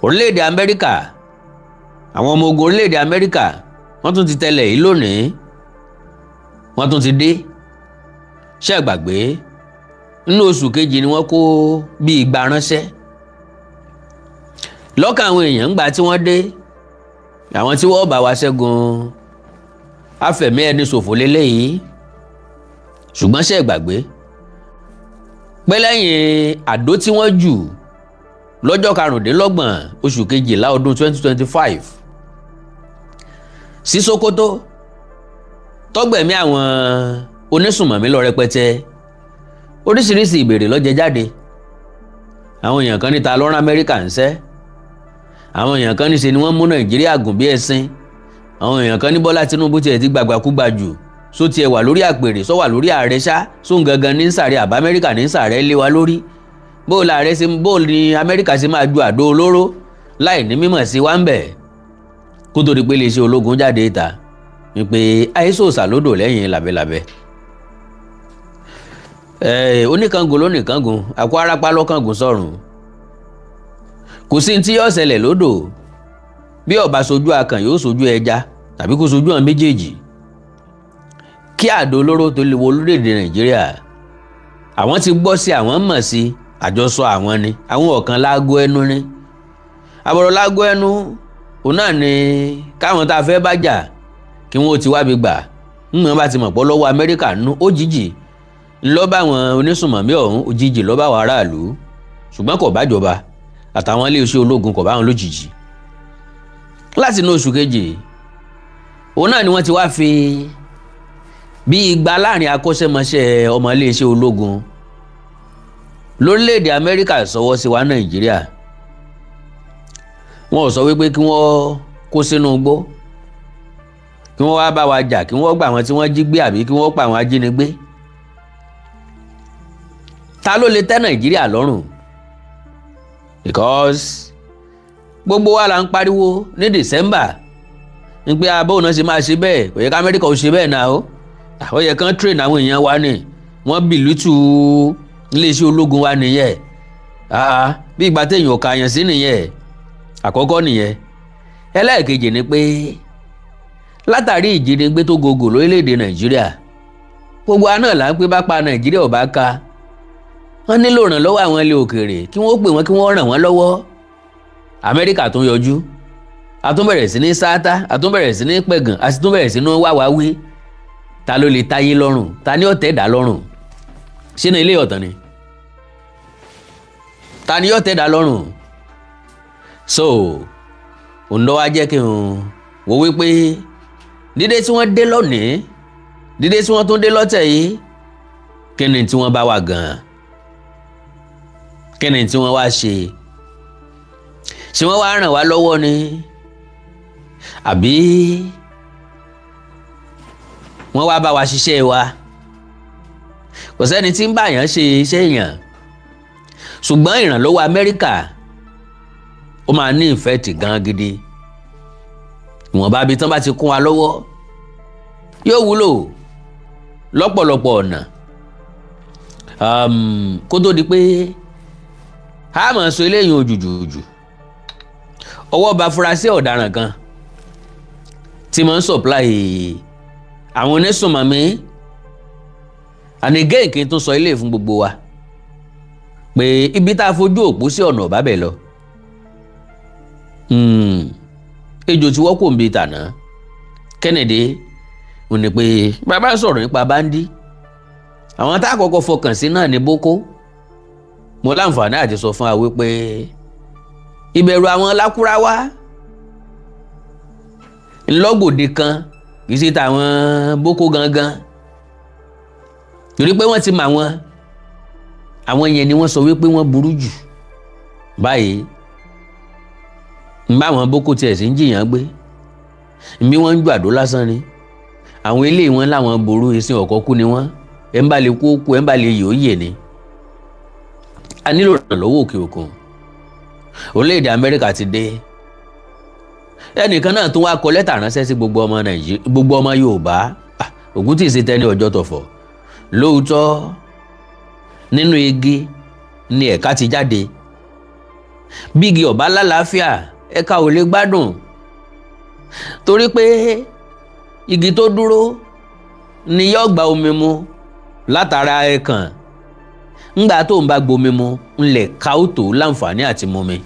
orílẹ̀-èdè Amẹ́ríkà, àwọn ọmọ ogun orílẹ̀-èdè Amẹ́ríkà wọ́n tún ti tẹ̀lé yìí lónìí, wọ́n tún ti dé. Ṣé ẹ gbàgbé nínú oṣù kejì ni wọ́n kó bí igba ránṣẹ́. Lọ́kàn àwọn èèyàn ńgbà tí wọ́n dé, àwọn tí wọ́n bá wa ṣẹ́gun afẹ̀mí ẹni ṣòfò lélẹ́yìí. Ṣùgbọ́n ṣé ẹ gbàgbé pé lẹ́yìn àdó tí wọ́n jù lọ́jọ́ 25 oṣù kejìlá ọdún 2025 sí Sokoto tọ́gbẹ̀mí àwọn onísùnmọ̀mí lọ rẹpẹtẹ, oríṣiríṣi ìbéèrè ló jẹ jáde. Àwọn èèyàn kan ní ta ló rán Amẹ́ríkà ńṣẹ́, àwọn èèyàn kan ní ṣe ni wọ́n mú Nàìjíríà gùn bí ẹṣin, àwọn èèyàn kan ní Bọ́lá Tinubu tiẹ̀ ti gbàgbàkúgbà jù, só tiẹ̀ wà lórí àpèrè, sọ wà lórí ààrẹ ṣá, sóun gangan ní sàrẹ́ àbá Amẹ́ríkà ní sàrẹ́ lé wa lórí. Bó ni Amẹ́ríkà ṣe máa ju àdó olóró láì ní mímọ̀ sí wa ń bẹ̀. Kó tó di pé iléeṣẹ́ ológun jáde ìta wípé àìsòsà lódò lẹ́yìn làbẹ́làbẹ́. Oníkangun lónìkangun, àkó arápá lọ́kàngùn sọ̀rùn. Kò sí tí yóò ṣẹlẹ̀ lódò bí ó bá sojú akàn yóò sojú ẹja tàbí kó sojú àwọn méjèèjì. Kí àdó olóró tó lè wọ orílẹ̀-èdè Nàìjíríà, àwọn ti gbọ́ sí, àwọn mọ̀ sí, àjọsọ àwọn ni, àwọn ọ̀kan láago ẹnu ni. Àbọ̀rọ̀ láago ẹnu òun náà ni káwọn tá a fẹ́ bá jà kí wọ́n ti wábi gbà. Wọ́n bá ti mọ̀ pọ́ lọ́wọ́ Amẹ́ríkà nú òjijì ńlọ bá àwọn onísùnmọ̀mí ọ̀hún, òjijì ló bá àwọn aráàlú. Ṣùgbọ́n kò bá jọba àtàwọn iléeṣẹ́ ológun kò bá wọn lójijì. Láti inú oṣù kejì òun náà ni wọ́n ti wá fi bí igba láàrin akọ́ṣẹ́mọṣẹ́ ọmọ iléeṣẹ́ ológun lórílẹ̀‐èdè Amẹ́ríkà sọwọ́ sí wa Nàìjíríà. Wọ́n ò sọ wípé kí wọ́n kó sínú igbó, kí wọ́n wá bá wa jà, kí wọ́n gbà àwọn tí wọ́n jí gbé àbí kí wọ́n pa àwọn ajínigbé. Ta ló lè tẹ́ Nàìjíríà lọ́rùn? Because gbogbo wa la ń pariwo ní December ń pé abó náà ṣe máa ṣe bẹ́ẹ̀, kò yẹ ká Amẹ́ríkà ò ṣe bẹ́ẹ̀ náà o. Ó yẹ kán train àwọn èèyàn wa ni, wọ́n bìlítù iléeṣẹ́ ológun wa nìyẹn. Bí ìgbà téèyàn kà yàn sí nìyẹn. Àkọ́kọ́ nìyẹn. Ẹlẹ́ẹ̀kejì ni pé látàrí ìjínigbé tó gogò lórílẹ̀‐èdè Nàìjíríà, gbogbo wa náà là ń pé bá pa Nàìjíríà ò bá ká, wọ́n nílò ìrànlọ́wọ́ àwọn ilé òkèèrè kí wọ́n pè wọ́n kí wọ́n ràn wọ́n lọ́wọ́. Amẹ́ríkà tún yọjú, a tún bẹ̀rẹ̀ sí ní sáátá, a tún bẹ̀rẹ̀ sí ní pẹ̀gàn, a sì tún bẹ̀rẹ̀ sí ní wáwáwí. Ta ló lè táyé lọ́rùn? Ta ni ó tẹ́ dá lọ́rùn? Ṣé ní ilé ọ̀tàn ni? Ta ni ó tẹ́ dá lọ́rùn? So òun ló wá jẹ́ kí n wò wípé dídé tí wọ́n dé lónìí, dídé tí wọ́n tún dé lọ́tẹ̀ yìí, kí ni tí wọ́n bá wà gan-an? Kí ni tí wọ́n wá ṣe? Ṣé wọ́n wá ràn wá lọ́wọ́ ni? Àbí wọ́n wá bá wa ṣiṣẹ́ wa? Kò sẹ́ni tí ń bá yàn ṣe iṣẹ́ èèyàn. Ṣùgbọ́n ìrànlọ́wọ́ Amẹ́ríkà ó máa ní ìfẹ́ẹ̀tì gan gidi. Ìwọ̀nba bí tán bá ti kún wa lọ́wọ́ yóò wúlò lọ́pọ̀lọpọ̀ ọ̀nà. Kó tó di pé a máa sọ eléyìí òjùjùjù, ọwọ́ bá afurasí ọ̀daràn kan tí máa ń supply àwọn onísùnmọ̀mí. And again kí n tún sọ ilé fún gbogbo wa pé ibi tá a fojú òpó sí ọ̀nà ọ̀bá bẹ̀ lọ. Ejò tí wọ́n kò ń bi tàná Kennedy ò ní pé bàbá sọ̀rọ̀ nípa báńdí, àwọn tá a kọ́kọ́ fọkàn sí náà ní Boko. Mo láǹfààní àti sọ fún wa wípé ìbẹ̀rù àwọn Lákúráwá ńlọ́gbòde kan kì í ṣe tàwọn Boko gangan, torí pé wọ́n ti mọ àwọn yẹn ni wọ́n sọ wípé wọ́n burú jù báyìí. Ń bá àwọn Boko tiẹ̀ sí ń jìyàn gbé, bí wọ́n ń ju àdó lásán ni. Àwọn ilé wọn láwọn ború ìsìn ọ̀kọ́ kú ni wọ́n, ẹ̀ ń bá lè kú ó kú, ẹ̀ ń bá lè yè ó yè ni. A nílò ìrànlọ́wọ́ òkè òkun. Orílẹ̀-èdè Amẹ́ríkà ti dé. Ẹnìkan náà tún wá kọ lẹ́tà ránṣẹ́ sí gbogbo ọmọ Nàìjíríà, gbogbo ọmọ Yorùbá. Ògún tí ì ṣe tẹ́ni ọjọ́ tọ̀fọ̀. Lóòótọ́ nínú igi ni ẹ̀ka ti jáde. bí igi ọ̀bá lálàáfíà ẹ̀ka ò lè gbádùn, torí pé igi tó dúró ni yóò gba omi mu látara ẹ̀kàn. Ńgbà tó ń bá gbomi mu ńlẹ̀ ká ó tó láǹfààní àti mumi.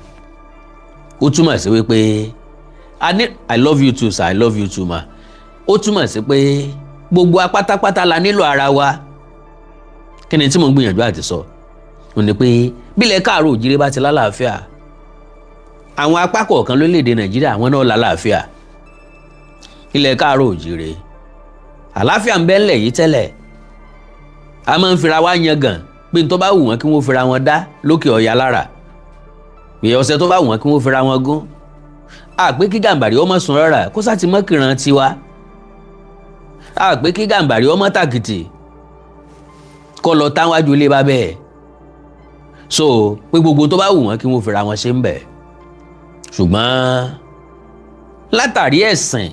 Ó túmọ̀ sí wípé I love you too sir, I love you too ma. Ó túmọ̀ sí pé gbogbo apátápátá la nílò ara wa. Kí ni tí mo ń gbìyànjú àti sọ? Ó ní pé bílẹ̀ káàárọ̀ òjíire bá ti lálàáfíà, àwọn apá kọ̀ọ̀kan lórílẹ̀‐èdè Nàìjíríà àwọn náà lálàáfíà. Ilẹ̀ káàárọ̀ òjíire àlàáfíà ń bẹ ńlẹ̀ yìí tẹ́lẹ̀. A máa ń fira wá yangàn pé ní tó bá wù wọ́n kí wọ́n fira wọn dá lókè ọ̀yà lára, pé ọ̀sẹ̀ tó bá wù wọ́n kí wọ́n fira wọn gún. Pé kí Gàmbàrí ọmọ sùn rárá kó sá ti mọ́ kìran tiwa. Pé kí Gàmbàrí ọmọ tàkìtì kó lọ táwájú ilé bá bẹ́ẹ̀. So pé gbogbo tó bá wù wọ́n kí wọ́n fira wọn ṣe ń bẹ̀. Ṣùgbọ́n látàrí ẹ̀sìn,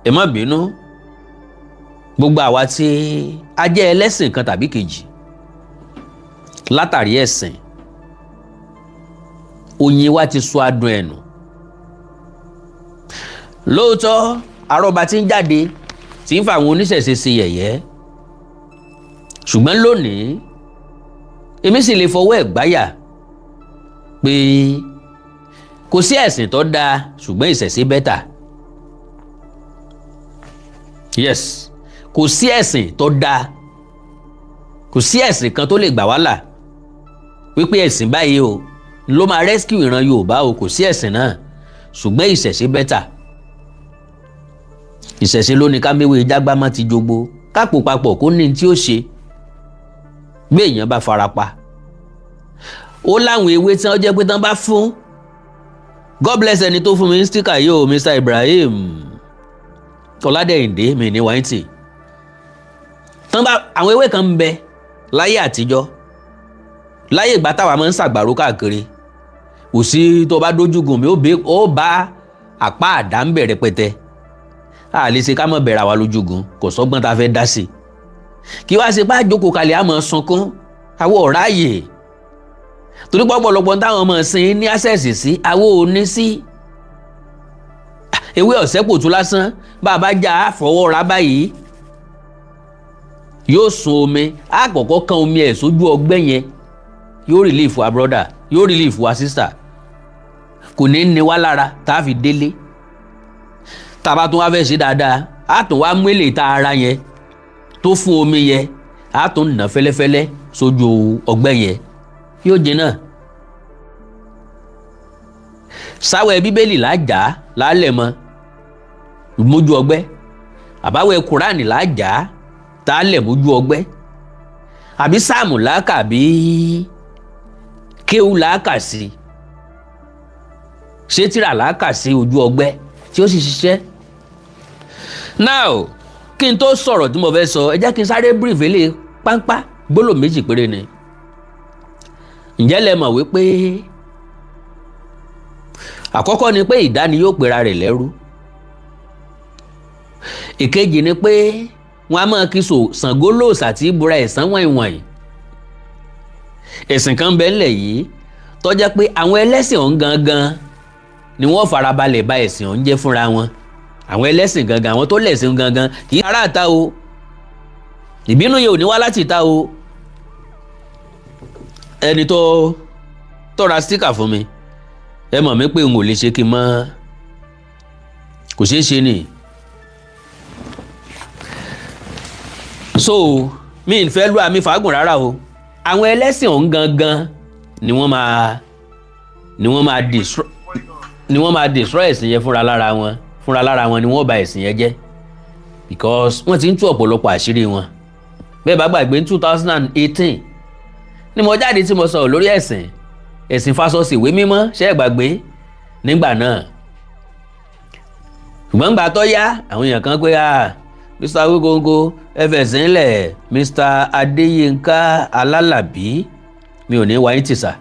ẹ má bínú, gbogbo àwa tí a jẹ́ ẹlẹ́sìn kan tàbí kejì, látàrí ẹ̀sìn oyin wa ti sọ adùn ẹnu. Lóòótọ́ àrọ́bà tí ń jáde tí ń fa àwọn oníṣẹ̀ṣe ṣe yẹ̀yẹ́, ṣùgbọ́n lónìí èmi sì lè fọwọ́ ẹ̀ gbáyà pé kò sí ẹ̀sìn tó dáa ṣùgbọ́n ìṣẹ̀ṣe bẹ́tà. Yes, kò sí ẹ̀sìn tó dáa, kò sí ẹ̀sìn kan tó lè gbà wá là wípé ẹ̀sìn báyìí o ló máa rescue ìran Yorùbá o, kò sí ẹ̀sìn náà, ṣùgbọ́n ìṣẹ̀ṣe bẹ́tà. Ìṣẹ̀ṣe ló ní ká méwé jágbá má ti jogbo, kápò papọ̀ kó ní tí ó ṣe bí èèyàn bá farapa. Ó láwọn ewé tí wọ́n jẹ́ pé tán bá fún, God bless ẹni tó fún mi ní stika yìí o, Mr. Ibrahim Ọládẹ́yìndé mi ní wáìntì. Àwọn ewé kan ń bẹ láyé àtijọ́, láyé ìgbà táwa máa ń ṣàgbàrú káàkiri, kò sí tó bá dójúgùn mi ó bá àpá àdá ń bẹ̀rẹ̀ pẹ̀tẹ́. A lè ṣe ká mọ̀ bẹ̀rẹ̀ àwa lójúgùn, kò sọ́gbọ́n tá a fẹ́ dá sí. Kí wá ṣe pé àjókòó kalẹ̀ àmọ́ sunkún àwọn ọ̀ráyè, torí pọ̀pọ̀lọpọ̀ táwọn ọmọ sin ní access sí àwọn ò ní sí. Ewé ọ̀sẹ̀ kò tún lásán, bàbá já àfọwọ́ ra báyìí yóò sun omi, àkọ́kọ́ kan omi ẹ̀ sójú ọgbẹ́ yẹn, yóò relief wa brother, yóò relief wa sister, kò ní ní wá lára tá a fi délé. Tá a bá tún wá fẹ́ ṣe dáadáa, a tún wá mú èlé tá ara yẹn tó fún omi yẹn, a tún nà fẹ́lẹ́fẹ́lẹ́ sójú ọgbẹ́ yẹn, yóò jìnnà. Sáwẹ̀ Bíbélì lájà lálẹ̀ mọ́ mójú ọgbẹ́, àbáwẹ̀ Kùránì lájà tá a lẹ̀ mójú ọgbẹ́, àbí sáàmù làákà bí kéwù làákà sí, ṣé tírà làákà sí ojú ọgbẹ́ tí ó sì ṣiṣẹ́. Now kí n tó sọ̀rọ̀ tí mo fẹ́ sọ, ẹ jẹ́ kí n sáré brief lé pápá gbólóhùn méjì péré ni. Ǹjẹ́ lẹ mọ̀ wípé àkọ́kọ́ ni pé ìdáni yóò pera rẹ̀ lẹ́rú. Ìkejì ni pé wọ́n á máa kí Ṣàngó lóòṣà tí búra ẹ̀sán wọ̀nyí. Ẹ̀sìn kan bẹ ńlẹ̀ yìí tó jẹ́ pé àwọn ẹlẹ́sìn ọ̀hún gangan ni wọ́n farabalẹ̀ ba ẹ̀sìn ọ̀hún jẹ́ fúnra wọn. Àwọn ẹlẹ́sìn gangan, àwọn tó lẹ̀sìn gangan kì í ará ìta o. Ìbínú yẹn ò ní wá láti ìta o. Ẹni tó ra stika fún mi, ẹ mọ̀ mí pé n ò lè ṣe kí n mọ́, kò ṣeé ṣe ni. So mi ń fẹ́ lu àmì fàágùn rárá o. Àwọn ẹlẹ́sìn ọ̀hún gangan ni wọ́n máa destroy ẹ̀sìn yẹn fúnra lára wọn ni wọ́n bà ẹ̀sìn yẹn jẹ́, because wọ́n ti ń tú ọ̀pọ̀lọpọ̀ àṣírí wọn. Bẹ́ẹ̀ bá gbàgbé ní 2018 ni mo jáde tí mo sọ̀rọ̀ lórí ẹ̀sìn fásọsì ìwé mímọ́, ṣé ẹ gbàgbé nígbà náà. Ṣùgbọ́n gbà tó yá àwọn èèyàn kan pé Mr. Awikonko ẹ fẹ̀sìn ńlẹ̀, Mr. Adéyínká Alálàbí, mi ò ní wáyé tìsà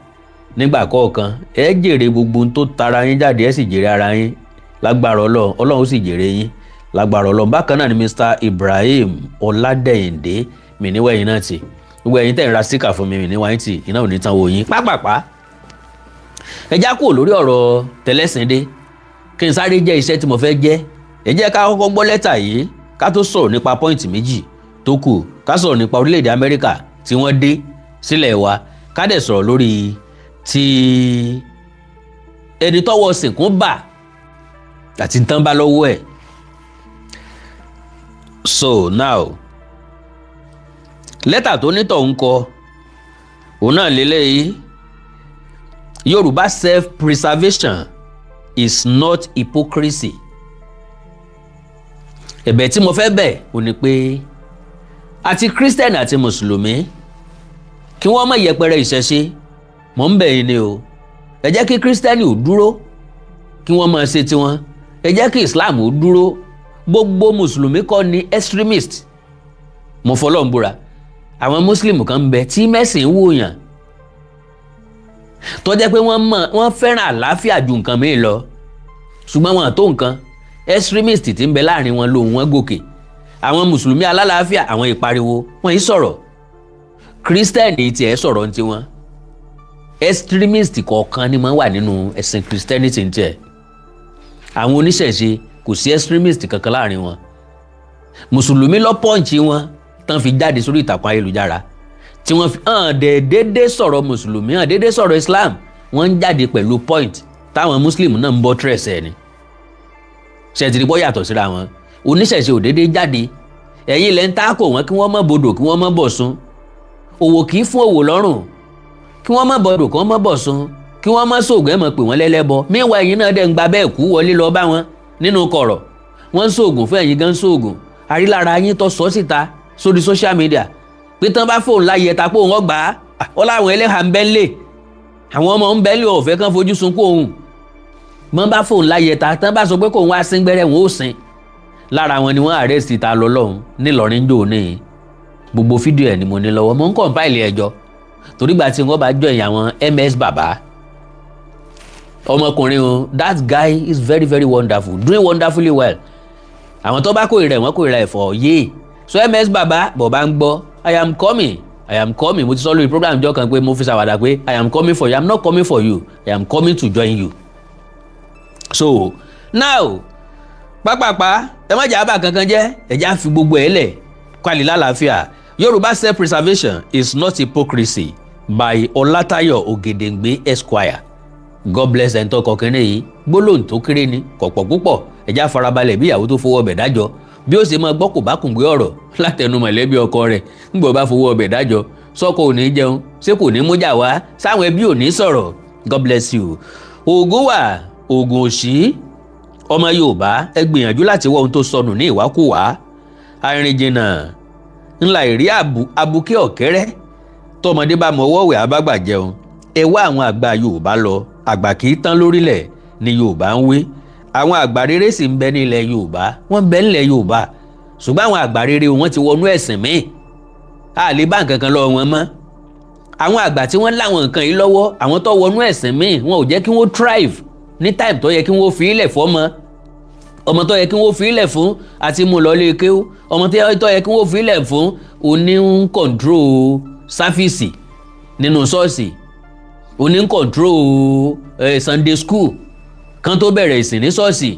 nígbà kọ̀ọ̀kan, ẹ jèrè gbogbo tó tara yín jáde, ẹ sì jèrè ara yín lágbára Ọlọ́run ó sì jèrè yín lágbára Ọlọ́run. Bákan náà ni Mr. Ibrahim Ọládẹ́yìndé, mi ní wẹ̀yìn náà tì, gbogbo ẹ̀yin tẹ̀ ń ra síkà fún mi ní wáyé tì, iná ò ní tán wò yín pápápá. ẹ já kúrò lórí ọ̀rọ̀ tẹ̀lẹ́sìndé kí n sáré jẹ́ iṣẹ́ tí mo fẹ́ jẹ́. ẹ jẹ́ ká kọ́kọ́ gbọ́ lẹ́tà yìí ká tó sọ̀rọ̀ nípa pọ́ìntì méjì tó kù, ká sọ̀rọ̀ nípa orílẹ̀-èdè Amẹ́ríkà tí wọ́n dé sílẹ̀ wa, ká dẹ̀ sọ̀rọ̀ lórí ti ẹni tọ́wọ́ sìnkún bà àti tán bá lọ́wọ́ ẹ̀. So now lẹ́tà tó nítọ̀ ń kọ òun náà lélẹ́yìí: Yorùbá self-preservation is not hypocrisy. Ẹ̀bẹ̀ tí mo fẹ́ bẹ̀ ò ní pé àti Kírísítẹ́nì àti Mùsùlùmí kí wọ́n má yẹpẹrẹ ìṣẹ̀ṣe. Mò ń bẹ̀ yín ni o. Ẹ jẹ́ kí Kírísítẹ́nì ò dúró kí wọ́n máa ṣe tiwọn. Ẹ jẹ́ kí Islam ò dúró. Gbogbo Mùsùlùmí kọ́ ni extremist. Mo fọlọ́run búra. Àwọn Muslim kan ń bẹ tí mẹ́sìn wòyàn tó jẹ́ pé wọ́n fẹ́ràn àlàáfíà ju nǹkan mìíràn lọ, ṣùgbọ́n wọn tó nǹkan. Extremist tí ń bẹ láàrin wọn lòun wọn gòkè. Àwọn Mùsùlùmí alálàáfíà àwọn ìpariwo wọn yìí sọ̀rọ̀. Kírísítẹ́nì tiẹ̀ sọ̀rọ̀ ní tiwọn. Extremist kọ̀ọ̀kan ni wọ́n wà nínú ẹ̀sìn Christianity ní tiẹ̀. Àwọn oníṣẹ̀ṣe kò sí extremist kankan láàrin wọn. Mùsùlùmí lọ pọ́ǹchì wọn tán fi jáde sórí ìtàkùn ayélujára tí wọ́n fi déédéé sọ̀rọ̀ Mùsùlùmí déédéé sọ̀rọ̀ Islam. Wọ́n ń jáde pẹ̀lú point táwọn Muslim náà ń bọ́ tírẹ̀sẹ̀ ni. Ṣètìlí bọ́ yàtọ̀ síra wọn. Oníṣẹ̀ṣe ò déédéé jáde. Ẹ̀yin lẹ́ ń tákò wọn kí wọ́n má bodò kí wọ́n má bọ̀ sún. Òwò kì í fún òwò lọ́rùn. Kí wọ́n má bodò kí wọ́n má bọ̀ sún. Kí wọ́n má sóògùn ẹ̀ mọ̀ pé wọ́n lẹ́lẹ́bọ. Míwá ẹ̀yin náà dẹ̀ ń gba bẹ́ẹ̀ kú wọlé lọ bá wọn nínú kọ̀rọ̀. Wọ́n ń sóògùn fún ẹ̀yin gan sóògùn. Àrílára yín tó sọ síta sórí social media pé tán bá fóun láyé ta pé òun ọgbà á. Ó láwọn ẹlẹ́hà ń bẹ́ńlẹ̀. Àwọn ọmọ ń bẹ́ńlẹ̀ ọ̀fẹ́ kan fojú sunkún òun. Mọ́ bá fóun láyé ta tán bá sọ pé kóun wá sín gbẹ́rẹ́ wọn ó sin. Lára wọn ni wọ́n arrest ta lọ́lọ́run nílọrin jò ní. Gbogbo fídíò ẹ̀ ni mo ní lọ́wọ́. Mo ń compile ẹjọ́ torí gbà tí wọ́n bá jọ ìyá wọn MS Baba. Ọmọkùnrin o, that guy is very very wonderful, doing wonderfully well. Àwọn tó bá kórìíra ẹ̀ wọ́n kórìíra ẹ̀ fọ̀ yé. So MS Baba bọ̀ bá ń gbọ́ I am coming. Mo ti sọ lórí program jọ kan pé mo fi ṣàwàdà pé I am coming for you. I am not coming for you. I am coming to join you. So now pápápá ẹ má jà ábà kankan jẹ́ ẹ̀já fi gbogbo ẹ̀ lẹ̀ kwalì lálàáfíà. Yorùbá self-preservation is not hypocrisy by Ọlátayọ̀ Ògèdèngbé Esquire. God bless ẹ̀ńtọ́ kọkànlẹ̀ yìí gbólóhùn tó kéré ni kọ̀pọ̀ púpọ̀ ẹ̀já farabalẹ̀ bí ìyàwó tó fowó ọbẹ̀ dájọ́ bí ó ṣe máa gbọ́ kò bá kùn gbé ọ̀rọ̀ látẹnu mọ̀lẹ́bí ọkọ rẹ̀ nígbà bá fowó ọbẹ̀ dájọ́ sọ́kọ ò ní jẹun ṣé kò ní mújà wá sáwọn ẹbí ò ní sọ̀rọ̀. God bless you. Ògùn wà ògùn òṣì ọmọ Yorùbá ẹ gbìyànjú láti wọ ohun tó sọnù ní ìwákùwà. Arìnjìnà ńlá ìrí abuké ọ̀kẹ́rẹ́ tọmọdé bá mọwọ́ wẹ̀ abágbà jẹun. Ẹ wá àwọn àgbà Yorùbá lọ. Àgbà kì í tán lórílẹ̀ ni Yorùbá ń wé. Àwọn àgbà rere sì ń bẹ nílẹ̀ Yorùbá wọ́n ń bẹ nílẹ̀ Yorùbá ṣùgbọ́n àwọn àgbà rere wọ́n ti wọnú ẹ̀sìn míì. A lè bá nǹkan kan lọ wọn mọ́. Àwọn àgbà tí wọ́n láwọn nǹkan yìí lọ́wọ́ àwọn tó wọnú ẹ̀sìn míì wọn ò jẹ́ kí wọ́n thrive ní time tó yẹ kí wọ́n fi ilẹ̀ fọ́mọ. Ọmọ tó yẹ kí wọ́n fi ilẹ̀ fún àti mú lọ lé kéwú. Ọmọ tó yẹ kí wọ́n fi ilẹ̀ fún oní ń control sáfíìsì nínú ṣọ́ọ̀ṣì. Oní ń control Sunday school kan tó bẹ̀rẹ̀ ìsìn ní ṣọ́ọ̀ṣì.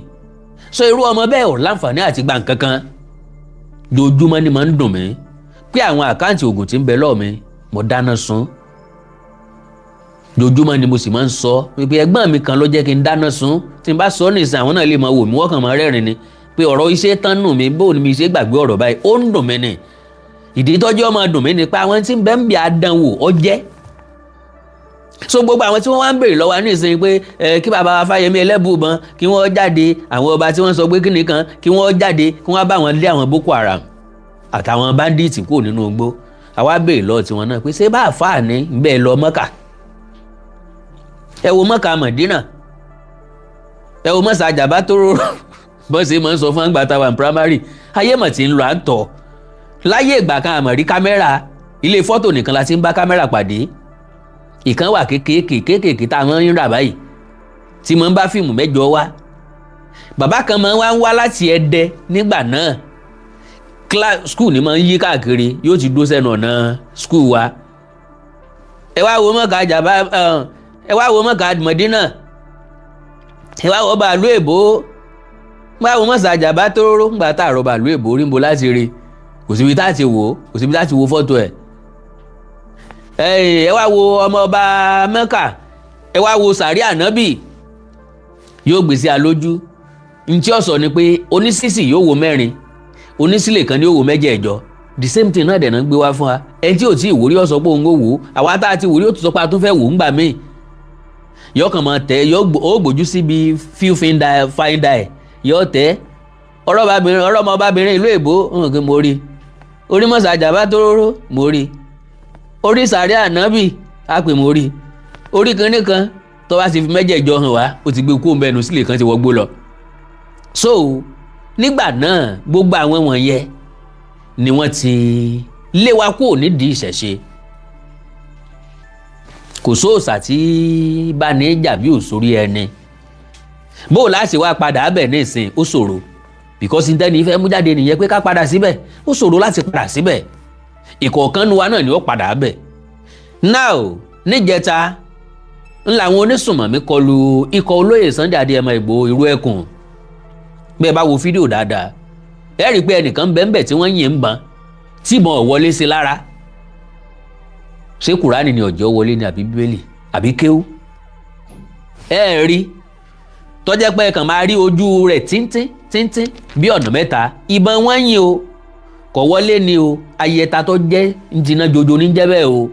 So irú ọmọ bẹ́ẹ̀ ò láǹfààní àti gba nǹkan kan. Dojúmọ́ ni máa ń dùn mí pé àwọn àkáǹtì oògùn tí ń bẹ lọ́ọ̀ mi mo dáná sun. Dojúmọ́ ni mo sì máa ń sọ pé ẹ̀gbọ́n mi kan ló jẹ́ kí n dáná sun. Tí n bá sọ nìsín àwọn náà lè máa wò mí wọ́n kàn máa rẹ́rìn ni pé ọ̀rọ̀ iṣẹ́ tán nù mí bó ni mi ṣe gbàgbé ọ̀rọ̀ báyìí ó ń dùn mí ni. Ìdí tọ́jú ọmọ dùn mí ni pé àwọn tí ń bẹ ń bí àdánwò ọjẹ́. So gbogbo àwọn tí wọ́n wá ń béèrè lọ́wọ́ ní ìsìn pé kí bàbá wa Fáyẹmí Ẹlẹ́bùúbọn kí wọ́n jáde àwọn ọba tí wọ́n sọ pé kíni kan kí wọ́n jáde kí wọ́n bá wọn lé àwọn Boko Haram àtàwọn bandits kúrò nínú igbó. Àwa béèrè lọ́wọ́ tiwọn náà pé ṣé bá àfáà ní bẹ́ẹ̀ lọ Mọ́kà. Ẹ wo Mọ́kà Mọ̀dínà. Ẹ wo Mọ́sá Àjàbá tó rò bọ́ ṣe máa ń sọ fún àgbà táwa primary. Ayé mọ̀ tí ń lọ à ń tọ̀. Láyé ìgbà kan àmọ̀ rí kámẹ́rà ilé fọ́tò nìkan la ti ń bá kámẹ́rà pàdé. Ìkan wà kéékèèké tá a máa ń rà báyìí tí mo ń bá fíìmù mẹ́jọ wá. Bàbá kan máa ń wá láti Ẹdẹ nígbà náà. Skul ni máa ń yí káàkiri yóò ti dó sẹ́nu ọ̀nà skul wa. Ẹ wá wo Mọ́kà Àjàbá ẹ wá wo Mọ́kà Mọ̀dínà, ẹ wá wo bàálù èbó, wá wo Mọ́sàájà bá tóró ńgbà tá àrọ̀ bàálù èbó rí ń bo láti rí, kò síbi tá ti wò, kò síbi tá ti wo fọ́tò ẹ̀. ẹ wá wo ọmọ ọba Mẹ́kà, ẹ wá wo sàárì ànábì, yóò gbèsè àlójú. Ntí ọ̀sọ̀ ni pé onísìsì yóò wo 4, onísìlè kan ni yóò wo 8. The same thing náà dẹ̀ náà gbé wá fún wa. Ẹni tí ò tí ìwúrí ọ̀sọ̀ pé òun kò wò, àwa tá a ti wúrí ó tún sọ pé a tún fẹ́ wò ń gbà míì. Yóò kàn máa tẹ̀, ó gbójú síbi few finder ẹ̀, yóò tẹ̀. Ọlọ́mọbabìnrin ìlú èbó ń hàn kí mo rí. Orí Mọ́sàájà bá tóró mo rí. Orí sàárì ànábì á pè mo rí. Orí kinní kan tó bá ti fi 8 hàn wá, ó ti gbé kú òǹbẹ̀nu sílè kan ti wọgbó lọ. So nígbà náà gbogbo àwọn wọ̀nyẹn ni wọ́n ti lé wa kúrò nídìí ìṣẹ̀ṣe. Kò sóòṣà tí bá ní jà bí òṣòrí ẹni. Bó o láti wá padà bẹ̀ ní ìsìn ó ṣòro, because ìtẹ́ni ìfẹ́ mú jáde nìyẹn pé ká padà síbẹ̀, ó ṣòro láti padà síbẹ̀. Ìkọ̀ọ̀kan nu wa náà ni ó padà bẹ̀. Now níjẹta ńlá àwọn onísùnmọ̀mí kọlu ikọ̀ olóyè Sunday Adéyẹmọ Ìgbòho Ìró Ẹkùn. Bẹ́ẹ̀ bá wo fídíò dáadáa, ẹ rí i pé ẹnìkan bẹ́ẹ̀ tí wọ́n yìn ń bàn tí ìbọn ò wọlé sí lára. Ṣé Kùránì ni ọ̀jọ́ wọlé ni àbí Bíbélì àbí kéwú? Ẹ rí tọ́jẹ́ pé kàn máa rí ojú rẹ̀ tíntín bí ọ̀nà 3. Ìbọn wọ́n yìn o, kò wọlé ni o, ayẹta tó jẹ́ ń jiná jojo ní jẹ́ bẹ́ẹ̀ o.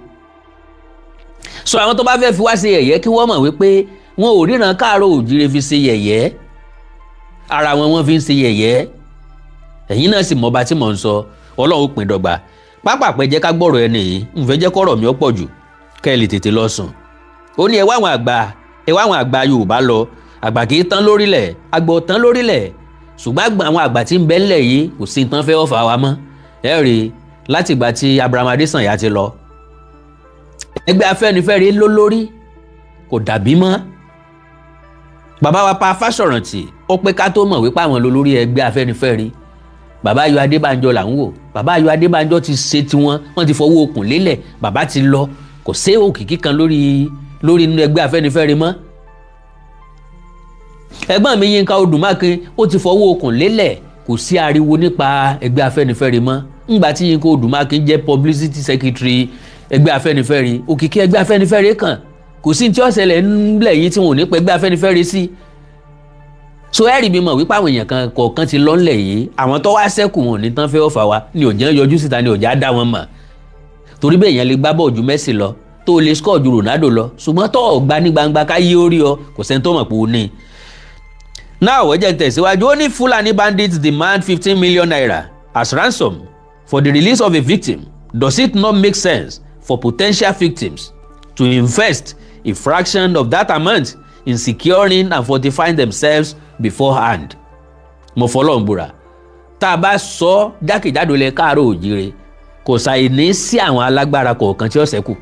So àwọn tó bá fẹ́ fi wá ṣe yẹ̀yẹ́ kí wọ́n mọ̀ wípé wọn ò ríran káàárọ̀ òjíire fi ṣe yẹ̀yẹ́, ara wọn fi ń ṣe yẹ̀yẹ́. Ẹ̀yin náà sì mọ̀ bá tí mò ń sọ, Ọlọ́run pín dọ́gba. Pápápẹ́ jẹ́ ká gbọ́rọ̀ ẹni yìí, ń fẹ́ jẹ́ kọ́rọ̀ mi ó pọ̀ jù kẹ́ ẹ lè tètè lọ sùn. Ó ní ẹ wá àwọn àgbà Yorùbá lọ, àgbà kì í tán lórílẹ̀, àgbà ò tán lórílẹ̀, ṣùgbọ́n àwọn àgbà tí ń bẹ ńlẹ̀ yìí kò sí tán fẹ́ ọ̀fà wa mọ́. Ẹ rí láti ìgbà tí Abraham Adésànyà ti lọ, ẹgbẹ́ Afẹ́nifẹ́re lólórí kò dàbí mọ́. Bàbá wa Pa Fáṣọ̀rántì ó pé ká tó mọ̀ wípé àwọn lólórí ẹgbẹ́ Afẹ́nifẹ́re. Bàbá Ayọ̀ Adébánjọ là ń wò. Bàbá Ayọ̀ Adébánjọ ti ṣe tiwọn, wọ́n ti fọwọ́ okùn lélẹ̀, bàbá ti lọ, kò sí òkìkí kan lórí inú ẹgbẹ́ Afẹ́nifẹ́re mọ́. Ẹ̀gbọ́n mi Yínká Odùmákin ó ti fọwọ́ okùn lélẹ̀, kò sí ariwo nípa ẹgbẹ́ Afẹ́nifẹ́re mọ́. Ńgbà tí Yínká Odùmákin jẹ́ publicity secretary ẹgbẹ́ Afẹ́nifẹ́re, òkìkí ẹgbẹ́ Afẹ́nifẹ́re kan, kò sí tí ó ṣẹlẹ̀ ńlẹ̀ yìí tí wọn ò ní pẹ́ ẹgbẹ́ Afẹ́nifẹ́re sí. So ẹ̀rí mi mọ̀ wípé àwọn èèyàn kan kọ̀ọ̀kan ti lọ́nlẹ̀ yìí, àwọn tó wá sẹ́kù wọn ní tán fẹ́ ọ̀fà wa ni òjò yọjú síta ni òjò á dá wọn mọ̀. Torí bẹ́ẹ̀ yẹn lè gbá bọ́ọ̀ ju Messi lọ, tó lè score ju Ronaldo lọ, ṣùgbọ́n tó ọ̀gbá ní gbangba ká yí orí ọ, kò sẹ́ni tó mọ̀ pé ó ní. Now ẹ jẹ́ tẹ̀síwájú, ó ní Fulani bandits demand 15 million naira as ransom for the release of a victim. Does it not make sense for potential victims to invest a fraction of that amount in securing and fortifying themselves beforehand? Mo fọlọ́ ń búra, tá a bá sọ jákèjádò lẹ káàárọ̀ òjíire, kò ṣàì ní sí àwọn alágbára kọ̀ọ̀kan tí ó ṣẹ́kù,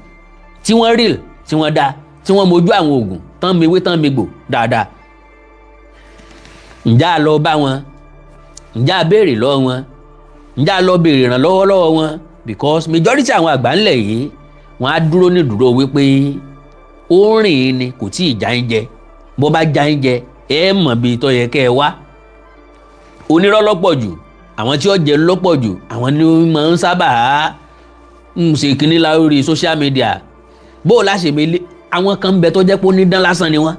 tí wọ́n rí, tí wọ́n dá, tí wọ́n mojú àwọn oògùn tán mewé tán megbò dáadáa. Ǹjẹ́ a lọ bá wọn? Ǹjẹ́ a béèrè lọ́wọ́ wọn? Ǹjẹ́ a lọ béèrè ìrànlọ́wọ́ lọ́wọ́ wọn? Because majority àwọn àgbà ńlẹ̀ yìí wọ́n á dúró ní dúró wípé ó rìn ni kò tí ì já ń jẹ, bó bá já ń jẹ ẹ mọ̀ bí tó yẹ kẹ́ ẹ wá. Onírọ́ lọ́pọ̀ jù, àwọn tí ó jẹ lọ́pọ̀ jù, àwọn ni máa ń sábà ń ṣe kínní lórí social media. Bó o láṣẹ mi lé àwọn kan bẹ tó jẹ́ pé ó ní dán lásán ni wọ́n.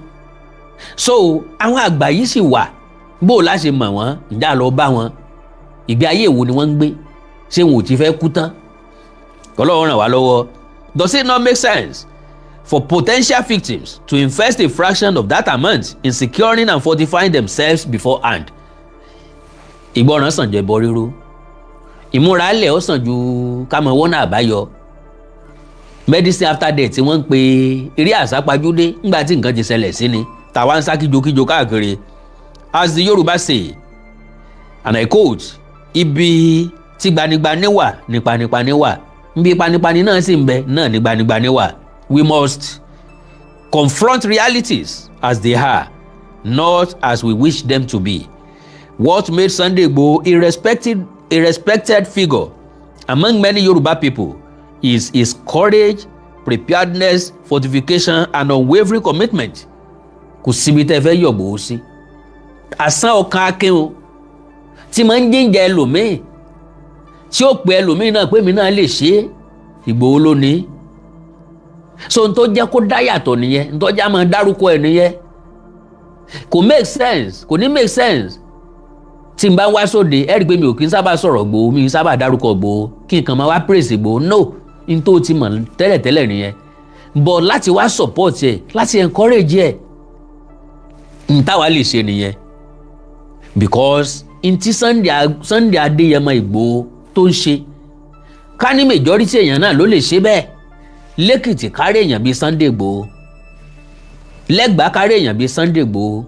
So àwọn àgbà yìí sì wà, bó o láṣẹ mọ̀ wọ́n, ǹjẹ́ a lọ bá wọn, ìgbé ayé wo ni wọ́n ń gbé, ṣé wọn ò ti fẹ́ kú tán? Ọlọ́run ràn wá lọ́wọ́. Does it not make sense for potential victims to invest a fraction of that amount in securing and fortifying themselves beforehand? Ìgbọràn sàn jù ẹbọ rírú, ìmúra ilẹ̀ ó sàn ju ká mọ wọ́nà àbáyọ. Medicine after death tí wọ́n ń pe eré àsápajúdé ńgbà tí nǹkan ti ṣẹlẹ̀ sí ni, tàwa ń sá kíjokíjo káàkiri. As the Yorùbá say, and I quote, ibi tí gbanigbani wà ní panipani wà, nbí panipani náà sì ń bẹ náà ní gbanigbani wà. We must confront realities as they are, not as we wish them to be. What made Sunday Igboho a respected figure among many Yoruba people is his courage preparedness, fortification and unwavering commitment. Kò síbi tẹ́ fẹ́ yọ̀ Ìgbòho sí. Àsán ọkàn akin o tí máa ń jíǹjà ẹlòmíì tí ó pe ẹlòmíì náà pé mi náà lè ṣe é, Ìgbòho ló ní. So n tó jẹ́ kó dá yàtọ̀ nìyẹn, n tó jẹ́ máa dárúkọ ẹ̀ nìyẹn. Kò make sense, kò ní make sense. Tí n bá wá sóde ẹ rí i pé mi ò kí n sábà sọ̀rọ̀ Ìgbòho, mi sábà dárúkọ Ìgbòho kí n kàn máa wá praise Ìgbòho. No, n tó ti mọ̀ tẹ́lẹ̀tẹ́lẹ̀ nìyẹn. But láti wá support ẹ̀, láti encourage ẹ̀, n táwa lè ṣe nìyẹn. Because n tí Sunday Adéyẹmọ Ìgbòho tó ń ṣe, ká ní majority èèyàn náà ló lè ṣe bẹ́ẹ̀. Lẹ́kìtì kárí èèyàn bíi Sunday Ìgbòho, Lẹ́gbàá kárí èèyàn bíi Sunday Ìgbòho,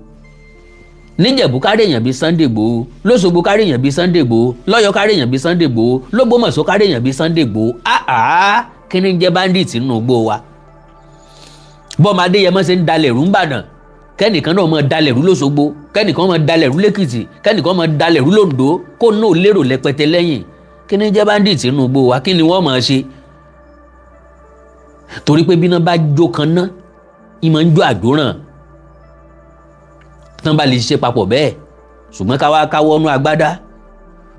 Níjẹ̀bú kárí èèyàn bíi Sunday Ìgbòho, Lóṣogbo kárí èèyàn bíi Sunday Ìgbòho, Lọ́yọ̀ kárí èèyàn bíi Sunday Ìgbòho, Lógbómọ̀ṣọ́ kárí èèyàn bíi Sunday Ìgbòho. Kí ni jẹ́ bandit nínú igbó wa? Bọ́ọ̀mù Adéyẹmọ ṣe ń dalẹ̀ rú ńbàdàn, kẹ́nìkan náà máa dalẹ̀ rú Lóṣogbo, kẹ́nìkan máa dalẹ̀ rú Lẹ́kìtì, kẹ́nìkan máa dalẹ̀ rú l'Oǹdó, kó náà lérò lẹ́pẹtẹ lẹ́yìn. Kí ni jẹ́ bandit nínú igbó wa? Kí ni wọ́n máa ṣe? Torí pé bí iná bá jó kan ná, ìmọ̀ ń jó àjóràn. Tán bá lè ṣiṣẹ́ papọ̀ bẹ́ẹ̀, ṣùgbọ́n ká wá káwọ́nú agbádá,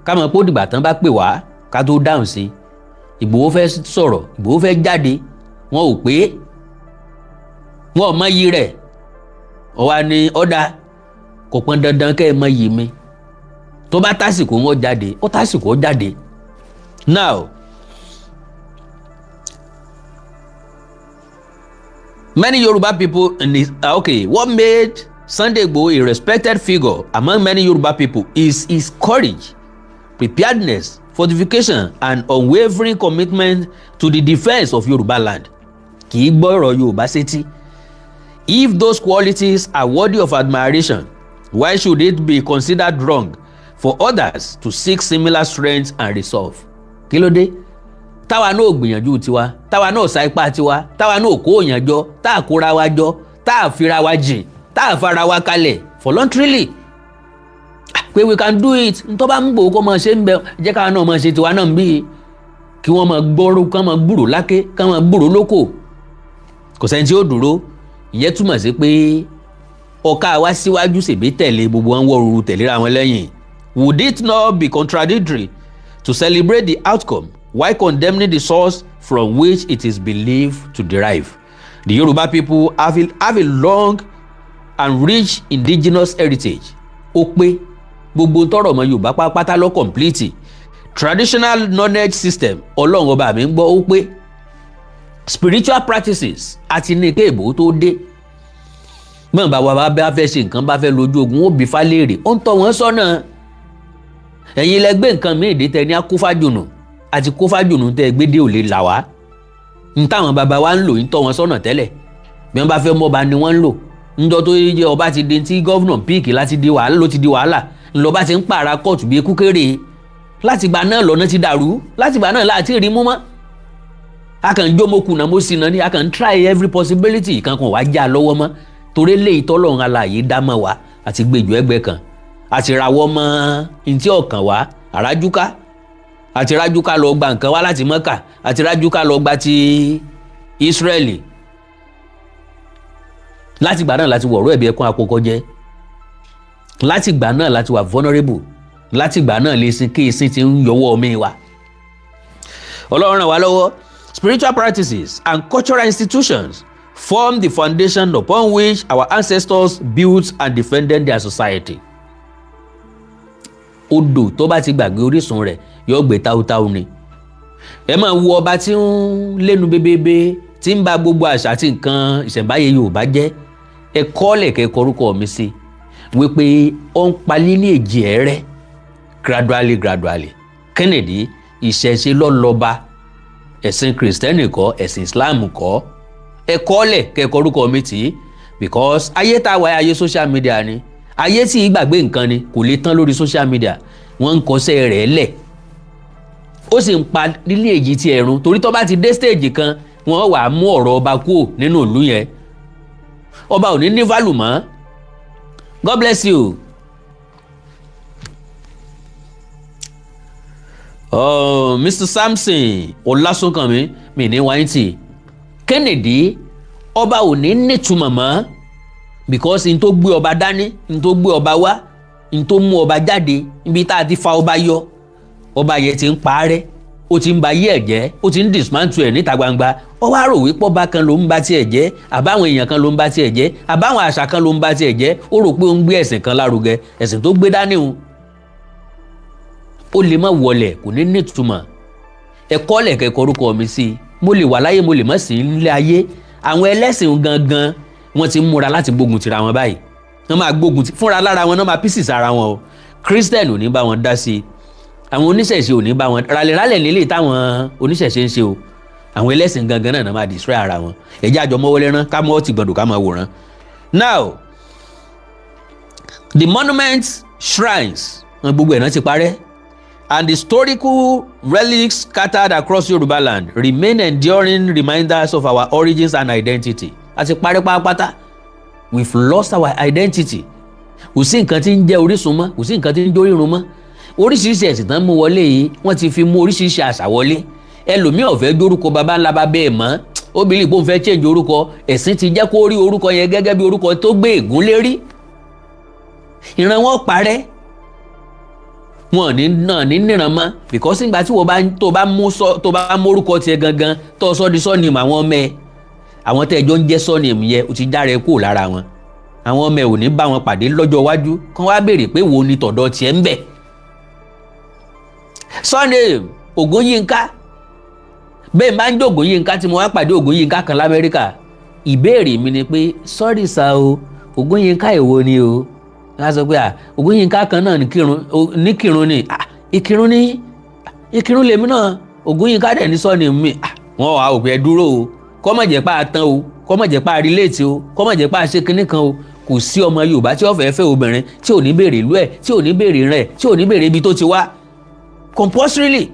ká mọ̀ pé ó dìgbà tán bá pè wá ká tó dáhùn sí. Ìgbòho fẹ́ sọ̀rọ̀, Ìgbòho fẹ́ jáde, wọn ò pé, wọn ò mọ iyì rẹ̀. Ọ̀wá ni ọ̀dà kò pọn dandan kẹ́ ẹ mọ iyì mi. Tó bá tásìkò wọn jáde, ó tásìkò ó jáde. Now, many Yoruba people in this, what made Sunday Igboho a respected figure among many Yoruba people is his courage, preparedness, fortification and unwavering commitment to the defense of Yoruba land. Kì í gbọ́rọ̀ Yorùbá sétí. If those qualities are worthy of admiration, why should it be considered wrong for others to seek similar strength and resolve? Kí ló dé? Táwa náà gbìyànjú tiwa, táwa náà sa ipá tiwa, táwa náà kó òyàn jọ, táà kóra wa jọ, táà fira wa jìn, táà fara wa kalẹ̀ voluntarily. Pé we can do it, tó bá ń gbòó kó máa ṣe ń bẹ, jẹ́ káwa náà máa ṣe tiwa náà ń bí. Kí wọ́n máa gbọ́rú, kán máa gbúrò láké, kán máa gbúrò lóko. Kò sẹ́ni tí ó dúró. Ìyẹn túmọ̀ sí pé ọ̀ka wa síwájú ṣèbí tẹ̀lé, gbogbo wọn wọ́ ruru tẹ̀léra wọn lẹ́yìn. Would it not be contradictory to celebrate the outcome while condemning the source from which it is believed to derive? The Yoruba people have a long and rich indigenous heritage. Ó pé gbogbo tọrọ ọmọ Yorùbá pátá ló complete. Traditional knowledge system Ọlọ́run ọba mi ń gbọ́ ó pé. Spiritual practices àti ní ké Ìgbòho tó dé. Mọ̀ bá wa bá fẹ́ ṣe nǹkan, bá fẹ́ lójú ogun, ó bí fálérè, ó ń tọ́ wọn sọ́nà. Ẹ̀yin lẹ gbé nǹkan míì dé tẹ ní akófájùnù, àti kófájùnù tẹ gbé dé ò lè là wá. N táwọn bàbá wa ń lò ń tọ́ wọn sọ́nà tẹ́lẹ̀. Bí wọ́n bá fẹ́ mọ́ba ni wọ́n ń lò. Ńjọ́ tó yẹ ọba ti di tí gọ́vnà píìkì láti di wàhálà ló ti di wàhálà. Ńlọba ti ń pààrà kóòtù bíi kúkéré. Látìgbà náà lọ́nà ti dàrú. Látìgbà náà láti rí mú mọ́. A kàn jó mo kùnà mo sì nà ní, a kàn try every possibility kankan wá já lọ́wọ́ mọ́. Torí lè ìtọ́lọ́run alààyè dá mọ́ wa àti gbèjò ẹgbẹ́ kan. Àti rawọ́ mọ́ ntí ọ̀kan wá, àrájúká. Àti rájúká lọ gba nǹkan wá láti Mọ́kà. Àti rájúká lọ gba ti Ísírẹ́lì. Látìgbà náà láti wọ̀rọ̀ ẹ̀bí ẹkún àpòkọ jẹ́. Látìgbà náà láti wà vulnerable. Látìgbà náà lè sin kí ìsìn ti ń yọwọ́ omi wa. Ọlọ́run ràn wá lọ́wọ́. Spiritual practices and cultural institutions form the foundation upon which our ancestors built and defended their society. Odò tó bá ti gbàgbé orísun rẹ̀ yóò gbé táútáú ni. Ẹ máa wo ọba tí ń lẹ́nu bébébé tí ń ba gbogbo àṣà àti nǹkan ìṣẹ̀ǹbáyé Yorùbá jẹ́. Ẹ kọ́lẹ̀ kẹ́kọ̀ọ́ orúkọ mi sí wípé ó ń palí ní èjì ẹ̀rẹ́ gradually. Kennedy ìṣẹ̀ṣe lọ́lọ́ba, ẹ̀sìn Kristẹni kọ́, ẹ̀sìn Islam kọ́. Ẹ kọ́lẹ̀ kẹ́kọ̀ọ́ orúkọ mi tì í because ayé tá a wáyé ayé social media ni. Ayé tí ìgbàgbé nǹkan ni kò lè tán lórí social media. Wọ́n ń kọsẹ̀ rẹ̀ lẹ̀. Ó sì ń pa nílé èjì ti ẹ̀rùn torí tó bá ti dé stage kan wọ́n wà á mú ọ̀rọ̀ ọba kúrò nínú ìlú yẹn. Ọba ò ní value mọ́. God bless you. Mr. Samson Ọlásùnkànmí mi ní wáyé tì Kennedy ọba ò ní nítumọ̀ mọ́ because n tó gbé ọba dání, n tó gbé ọba wá, n tó mú ọba jáde, ibi tá a ti fa ọba yọ, ọba yẹn ti ń parẹ́, ó ti ń ba ayé ẹ̀ jẹ́, ó ti ń dismantle ẹ̀ níta gbangba. Ó wá rò wípé ọba kan ló ń ba tiẹ̀ jẹ́, àbáwọn èèyàn kan ló ń ba tiẹ̀ jẹ́, àbáwọn àṣà kan ló ń ba tiẹ̀ jẹ́. Ó rò pé ó ń gbé ẹ̀sìn kan lárugẹ, ẹ̀sìn tó gbé dání o ó lè má wọlẹ̀, kò ní nítumọ̀. Ẹ̀kọ́ lẹ̀kẹ̀kọ́ orúkọ mi sí i, mo lè wà láyé mo lè má sí nílé ayé. Àwọn ẹlẹ́sìn gangan wọ́n ti ń múra láti gbógun tira wọn báyìí. Wọ́n máa gbógun ti fúnra lára wọn, náà máa pieces ara wọn o. Christian ò ní bá wọn dá sí i, àwọn oníṣẹ̀ṣe ò ní bá wọn ralẹ̀ralẹ̀ nílé táwọn oníṣẹ̀ṣe ń ṣe o. Àwọn ẹlẹ́sìn gangan náà máa destroy ara wọn. Ẹ̀jẹ̀ àjọ mọ́wọ́lé rán ká mọ́ ti gbọ̀dọ̀ ká máa wòran. Now the monuments, shrines, wọn gbogbo ẹ̀ náà ti parẹ́, and the historical relics scattered across Yoruba land remain enduring reminders of our origins and identity. A ti parẹ́ pátápátá. We've lost our identity. Kò sí nǹkan tí ń jẹ́ orísun mọ́, kò sí nǹkan tí ń jẹ́ orírun mọ́. Oríṣiríṣi ẹ̀sìn tán mú wọlé yìí, wọ́n ti fi mú oríṣiríṣi àṣà wọlé. Ẹlòmíì ò fẹ́ dórúkọ baba ńlá bá bẹ́ẹ̀ mọ́. Obìnrin ìbò ń fẹ́ change orúkọ, ẹ̀sìn ti jẹ́ kó rí orúkọ yẹn gẹ́gẹ́ bí orúkọ tó gbé ègún lérí. Ìran wọn parẹ́. Wọn ní níran mọ́ because ìgbà tí tó bá mú orúkọ tiẹ̀ gangan tó sọ di surname àwọn ọmọ ẹ̀, àwọn tẹ́jọ́ ń jẹ́ surname yẹn ó ti jára ẹ kúrò lára wọn. Àwọn ọmọ ẹ̀ ò ní bá wọn pàdé lọ́jọ́ iwájú kán wá béèrè pé wo ni tọ̀dọ̀ tiẹ̀ ń bẹ̀. Surname Ògúnyínká, bẹ́ẹ̀ máa ń jẹ́ Ògúnyínká tí mo wá pàdé Ògúnyínká kan l'Amẹ́ríkà, ìbéèrè mi ni pé sorry sir o, Ògúnyínká èwo ni o? Wọ́n á sọ pé Ògúnyínká kan náà ní Kírun ni, Ìkírun lèmi náà, Ògúnyínká dẹ̀ ní surname mi. Wọ́n wá òpè dúró o, kọ́ mọ̀ jẹ́ pa àtàn o, kọ́ mọ̀ jẹ́ pa relate o, kọ́ mọ̀ jẹ́ pa ṣe kinní kan o. Kò sí ọmọ Yorùbá tí ó fẹ́ fẹ́ obìnrin tí ò ní béèrè ìlú ẹ̀, tí ò ní béèrè rẹ̀, tí ò ní béèrè ibi tó ti wá compulsorily.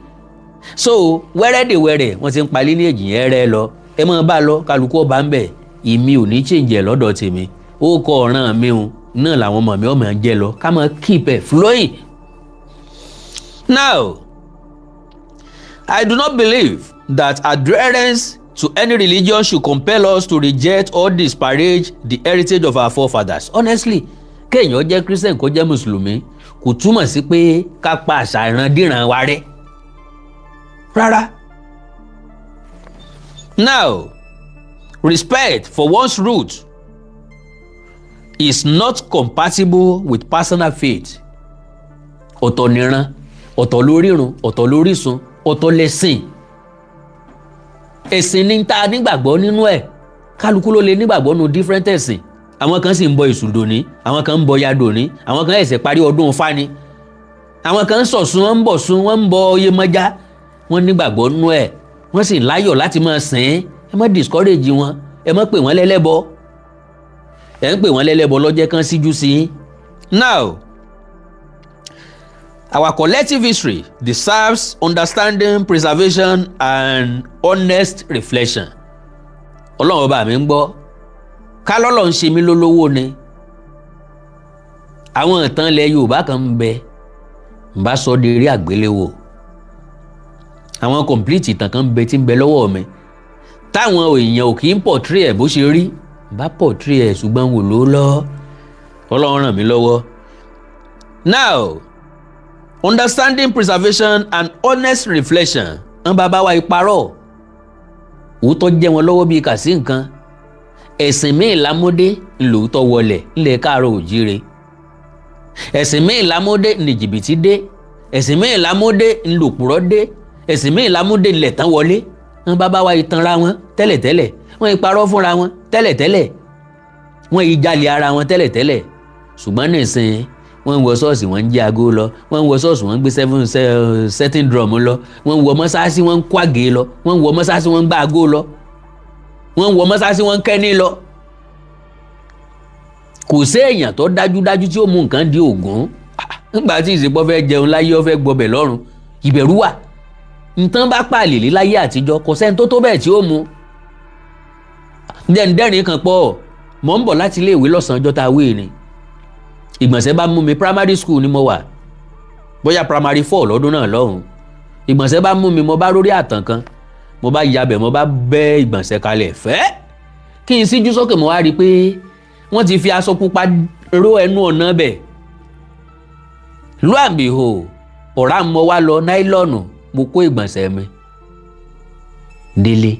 So wẹ́rẹ́dẹ̀wẹ́rẹ́ wọ́n ti ń palí ní èjì yẹn rẹ́ lọ, ẹ máa bá lọ, kálukú ọba ń bẹ̀. Èmi ò ní change ẹ̀ lọ́dọ̀ tèmi, ó kọ ọ̀ràn mi o náà làwọn ọmọ mi ọmọ ẹ̀ ń jẹ lọ, ká máa keep ẹ̀ flowing. Now I do not believe that adherence to any religion should compel us to reject or disparage the heritage of our forefathers. Honestly, kéèyàn jẹ́ Christian kó jẹ́ Mùsùlùmí kò túmọ̀ sí pé ká pa àṣà ìrandíran wa rẹ́ rárá. Now, respect for one's roots is not compatible with personal faith. Ọ̀tọ̀ níran, ọ̀tọ̀ lórírun, ọ̀tọ̀ lórísun, ọ̀tọ̀ lẹ́sìn. Ẹ̀sìn ní ta nígbàgbọ́ nínú ẹ̀, kálukú ló lè nígbàgbọ́ nínú different ẹ̀sìn. Àwọn kan sì ń bọ Èṣù dòní, àwọn kan ń bọ ya dòní, àwọn kan ẹ̀sẹ̀ parí ọdún Ifá ni, àwọn kan ń ṣọ̀ṣun, wọ́n ń bọ̀ Ṣun, wọ́n ń bọ Yemọja, wọ́n nígbàgbọ́ nínú ẹ̀, wọ́n sì láyọ̀ láti máa sìn. Ẹ má discourage wọn, ẹ má pè wọ́n lẹ́lẹ́bọ, ẹ ń pè wọ́n lẹ́lẹ́bọ lọ́jẹ́ kan síjú sí i. Now, our collective history deserves understanding, preservation and honest reflection. Ọlọ́run ọba mi ń gbọ́, ká lọ́lọ́ ń ṣe mí lólówó ni. Àwọn ìtàn ilẹ̀ Yorùbá kan ń bẹ, ń bá sọ di eré àgbéléwò. Àwọn complete ìtàn kan ń bẹ tí ń bẹ lọ́wọ́ mi. Táwọn èèyàn ò kì í portray ẹ̀ bó ṣe rí, ń bá portray ẹ̀ ṣùgbọ́n wò ló lọ. Ọlọ́run ràn mí lọ́wọ́. Now, understanding, preservation and honest reflection. Wọ́n bá wa ìparọ́. Òótọ́ jẹ́ wọn lọ́wọ́ bíi kà sí nǹkan. Ẹ̀sìn míì lámúdé ńlòótọ́ wọlẹ̀ ńlẹ̀ Káàárọ̀ Oòjíire. Ẹ̀sìn míì lámúdé ní jìbìtì dé. Ẹ̀sìn míì lámúdé ńlòpùrọ́ dé. Ẹ̀sìn míì lámúdé ńlẹ̀ tán wọlé. Wọ́n bá wa ìtanra wọn tẹ́lẹ̀tẹ́lẹ̀. Wọ́n ìparọ́ fúnra wọn tẹ́lẹ̀tẹ́lẹ̀. Wọ́n ìjalè ara wọn tẹ́lẹ̀tẹ́lẹ̀. Ṣùgbọ́n nísìnyí wọ́n ń wọ ṣọ́ọ̀ṣì wọ́n ń jẹ́ aago lọ, wọ́n ń wọ ṣọ́ọ̀ṣì wọ́n ń gbé setting drum lọ, wọ́n ń wọ mọ́sáàsì wọ́n ń kó àgé lọ, wọ́n ń wọ mọ́sáàsì wọ́n ń gbá aago lọ, wọ́n ń wọ mọ́sáàsì wọ́n ń kẹ́ni lọ. Kò sí èèyàn tó dájúdájú tí ó mú nǹkan di ògún nígbà tí ìsìnkú fẹ́ jẹun láyé ó fẹ́ gbọbẹ̀ lọ́run. Ìbẹ̀rù wà. Nǹkan bá pààlè lé láyé àtijọ́ kò sẹ́ni tó bẹ́ẹ̀ tí ó mú. Dẹ́rìn kan pọ̀ mò ń bọ̀ láti ilé ìwé lọ́sàn-án ọjọ́ tá a wé ni. Ìgbọ̀nsẹ̀ bá mú mi, primary school ni mo wà, bóyá primary 4 lọ́dún náà lọ́hùn. Ìgbọ̀nsẹ̀ bá mú mi, mo bá rórí àtàn kan, mo bá yabẹ̀ mo bá bẹ́ ìgbọ̀nsẹ̀ kalẹ̀ fẹ́ kí n síjú sókè mo wá rí i pé wọ́n ti fi aṣọ pupa ró ẹnu ọ̀nà bẹ̀. lo and behold ọ̀rá mo wá lọ náílọ̀nù mo kó ìgbọ̀nsẹ̀ mi délé.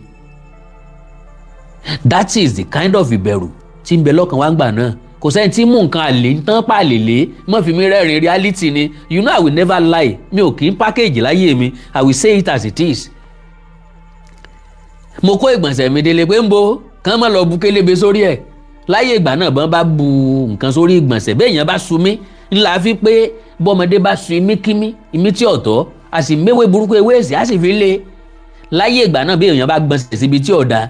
That is the kind of ìbẹ̀rù tí ń bẹ lọ́kàn wá gbà náà. Kò sẹ́ni tí mú nǹkan àlè ń tán pàlèlé mọ́ fi mi rẹ́rìn reality ni. You know I will never lie. Mi ò kì í package láyé mi. I will say it as it is. Mo kó ìgbọ̀nsẹ̀ mi délé pé ń bo kán mọ́ lọ bu kélébé sórí ẹ̀. Láyé ìgbà náà bọ́n bá bu nǹkan sórí ìgbọ̀nsẹ̀ bẹ́ẹ̀ yẹn bá su mí ńlá fi pé bọ́mọdé bá su imí kímí imí tí ọ̀tọ̀ a sì méwé burúkú ewé èsì a sì fi lé. Láyé ìgbà náà bí èèyàn bá gbọ̀nsẹ̀ síbi tí ọ̀dà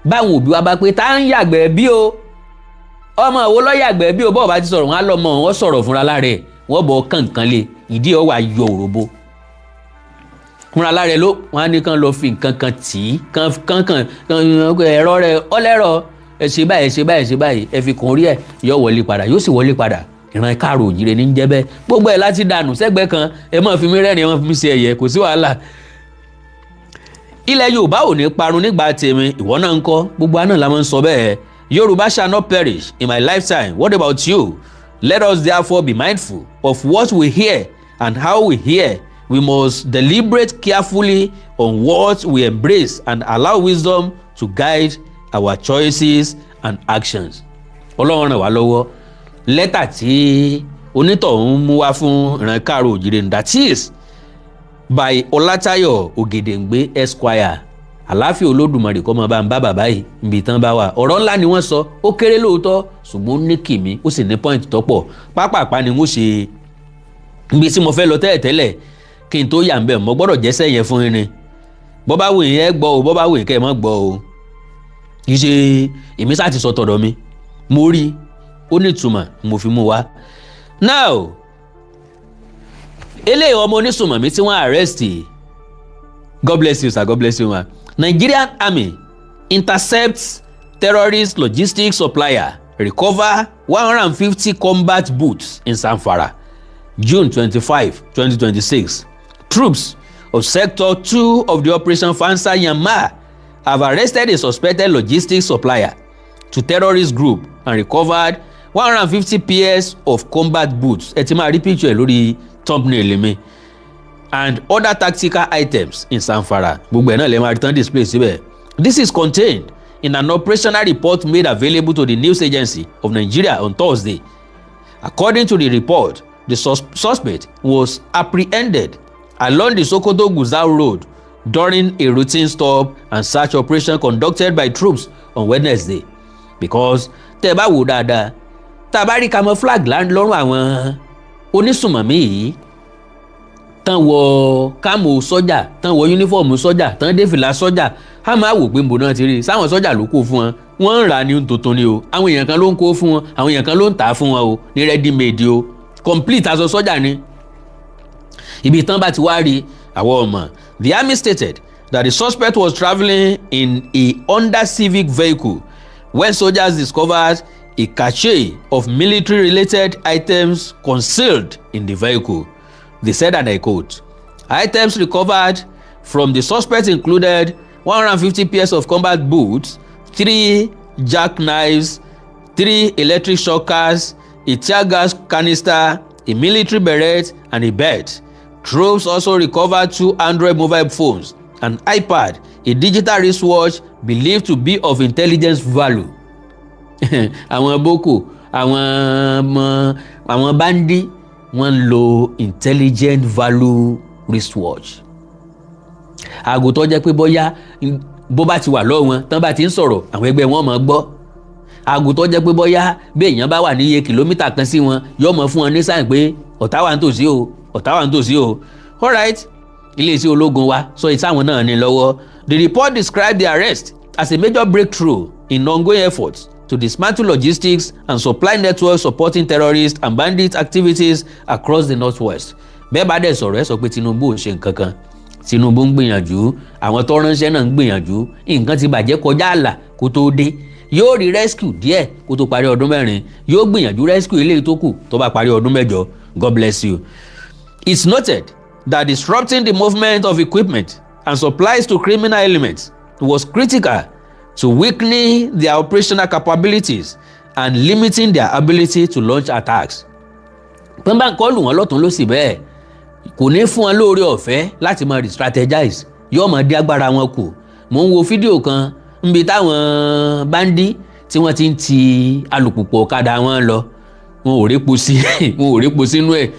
báwọn òbí wa bá pé tá ń yàgbẹ́ bí o ọmọ wo ló yàgbẹ́ bí o bọ́ọ̀ bá ti sọ̀rọ̀ wọn á lọ́mọ wọn sọ̀rọ̀ fúnra lára ẹ̀ wọ́n bọ̀ kànkan lé ìdí ọ̀ wà yọ òròbó fúnra lára ẹ̀ ló wọn á ní kán lọ fi nǹkan kan tì í kán ẹ̀rọ rẹ̀ ọlẹ́rọ ẹ ṣe báyìí ẹ fi kàn orí ẹ̀ yọ wọlé padà yóò sì wọlé padà ìran káàrò òjìrè ní jẹ́ bẹ́ẹ̀ gbogbo ẹ̀ láti dànù sẹ́gbẹ́ kan ẹ má fi mí rẹ́rìn ẹ má fi mí ṣe ẹ̀yẹ kò sí wàhálà. Ilẹ̀ Yorùbá ò ní parun nígbà tèmi ìwọ náà ń kọ́ gbogbo àná la máa ń sọ bẹ́ẹ̀ Yorùbá shall not perish in my lifetime. What about you? Let us therefore be mindful of what we hear and how we hear. We must deliberate carefully on what we embrace and allow wisdom to guide our choices and actions. Ọlọ́run ràn wá lọ́wọ́ lẹ́tà tí onítọ̀hún mú wá fún ìran káàró òjìrè that is by Ọlátáyọ̀ Ògèdèǹgbé Esquire. Àláfíà Olódùmarè kó máa bá ń bá bàbá yìí níbi tán bá wà. Ọ̀rọ̀ ńlá ni wọ́n sọ ó kéré lóòótọ́ ṣùgbọ́n ó ní kìmí ó sì ní point tọ́pọ̀ pápápá ni wọ́n ṣe ibi tí mo fẹ́ lọ tẹ́lẹ̀tẹ́lẹ̀ kí n tó yà ń bẹ̀ mo gbọ́dọ̀ jẹ́sẹ̀ yẹn fún yín ni bọ́ bá wù yín ẹ gbọ́ o bọ́ bá wù yín kẹ́ ẹ má gbọ́ o kì í ṣe èmi sá ti sọ tọ̀dọ̀ mi mo rí ó ní ìtumọ̀ mo fi mú wá. Now eléyìí ọmọ onísùnmọ̀mí tí wọ́n arrest God bless you sir God bless you ma. Nigerian Army intercepts terrorist logistics supplier, recover 150 combat boots in Zamfara. June 25, 2026. Troops of Sector 2 of the Operation Fansa Yamma have arrested a suspected logistics supplier to terrorist group and recovered 150 pairs of combat boots. Ẹ ti máa rí picture lórí thumbnail mi. And other tactical items in Zamfara. Gbogbo ẹ̀ náà lè máa return display síbẹ̀. This is contained in an operational report made available to the news agency of Nigeria on Thursday. According to the report, the suspect was apprehended along the Sokoto-Gusau road during a routine stop and search operation conducted by troops on Wednesday. Because tẹ́ ẹ bá wò dáadáa, tá a bá rí camouflage lọ́rùn àwọn onísùnmọ̀mí yìí tán wọ kámò sọ́jà tán wọ yúnífọ̀mù sọ́jà tán dé fìlà sọ́jà á máa wò pé nbò náà ti rí sáwọn sọ́jà ló kó fún wọn wọ́n ń rà ní tuntun ni o àwọn èèyàn kan ló ń kó fún wọn àwọn èèyàn kan ló ń tà á fún wọn o ní ready made o complete aṣọ sọ́jà ni ibi tán bá ti wá rí àwọn ọmọ. The army stated that the suspect was travelling in a Honda Civic vehicle when soldiers discovered a cache of military-related items concealed in the vehicle. They said, and I quote, items recovered from the suspect included 150 pairs of combat boots, 3 jackknives, 3 electric shockers, a tear gas canister, a military beret, and a belt. Troops also recovered 2 Android mobile phones, an iPad, a digital wristwatch believed to be of intelligence value. Àwọn boko, àwọn bandi wọ́n ń lo intelligent value wristwatch. Aago tó jẹ́ pé bóyá bó bá ti wà lọ́wọ́ wọn tán bá ti ń sọ̀rọ̀ àwọn ẹgbẹ́ wọn máa gbọ́. Aago tó jẹ́ pé bóyá bí èèyàn bá wà ní iye kìlómítà kan sí wọn yóò mọ̀ fún wọn ní sáìn pé ọ̀tá wà nítòsí o ọ̀tá wà nítòsí o. Alright, iléeṣẹ́ ológun wa sọ ìtàwọn náà ní lọ́wọ́. The report described the arrest as a major breakthrough in ongoing efforts to dismantle logistics and supply networks supporting terrorist and bandit activities across the northwest. Bẹ́ẹ̀ bá dẹ̀ sọ̀rọ̀ ẹ sọ pé Tinubu ò ṣe nǹkan kan. Tinubu ń gbìyànjú, àwọn tó ránṣẹ́ náà ń gbìyànjú, nǹkan ti bàjẹ́ kọjá àlà kó tó dé. Yóò rí rescue díẹ̀ kó tó parí ọdún 4. Yóò gbìyànjú rescue eléyìí tó kù tó bá parí ọdún 8. God bless you. It's noted that disrupting the movement of equipment and supplies to criminal elements was critical to weakening their operational capabilities and limiting their ability to launch attacks. pọ́n bá ń kọ́ lù wọ́n lọ́tún ló sì bẹ́ẹ̀ kò ní fún wọn lóore ọ̀fẹ́ láti máa re-strategize yóò máa dí agbára wọn kù. mò ń wo fídíò kan níbi táwọn báńdí tí wọ́n ti ń ti alùpùpù ọ̀kadà wọn lọ wọn ò répo sínú ẹ̀